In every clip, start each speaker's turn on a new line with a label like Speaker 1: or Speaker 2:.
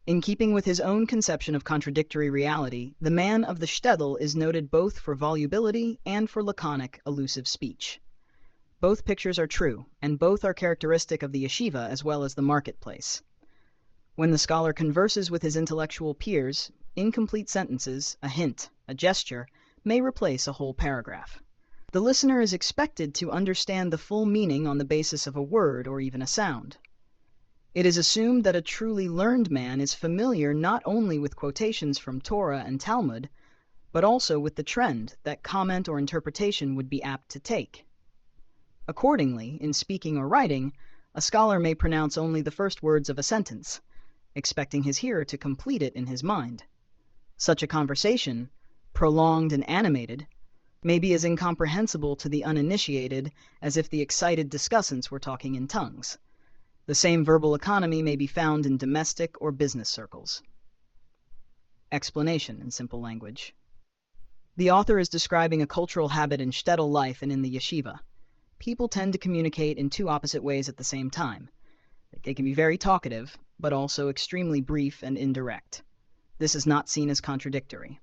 Speaker 1: In keeping with his own conception of contradictory reality, the man of the Shtetl is noted both for volubility and for laconic, elusive speech. Both pictures are true, and both are characteristic of the yeshiva as well as the marketplace. When the scholar converses with his intellectual peers, incomplete sentences, a hint, a gesture, may replace a whole paragraph. The listener is expected to understand the full meaning on the basis of a word or even a sound. It is assumed that a truly learned man is familiar not only with quotations from Torah and Talmud, but also with the trend that comment or interpretation would be apt to take. Accordingly, in speaking or writing, a scholar may pronounce only the first words of a sentence, expecting his hearer to complete it in his mind. Such a conversation, prolonged and animated, may be as incomprehensible to the uninitiated as if the excited discussants were talking in tongues. The same verbal economy may be found in domestic or business circles. Explanation in simple language. The author is describing a cultural habit in Shtetl life and in the yeshiva. People tend to communicate in two opposite ways at the same time. They can be very talkative, but also extremely brief and indirect. This is not seen as contradictory.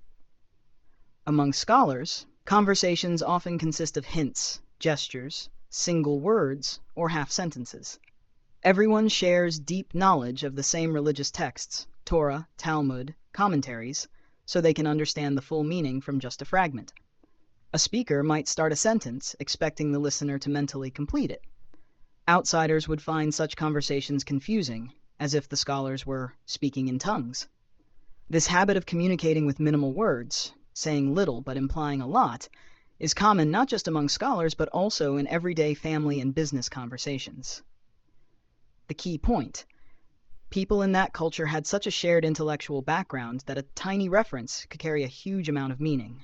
Speaker 1: Among scholars, conversations often consist of hints, gestures, single words, or half sentences. Everyone shares deep knowledge of the same religious texts, Torah, Talmud, commentaries, so they can understand the full meaning from just a fragment. A speaker might start a sentence expecting the listener to mentally complete it. Outsiders would find such conversations confusing, as if the scholars were speaking in tongues. This habit of communicating with minimal words, saying little but implying a lot, is common not just among scholars but also in everyday family and business conversations. The key point: people in that culture had such a shared intellectual background that a tiny reference could carry a huge amount of meaning.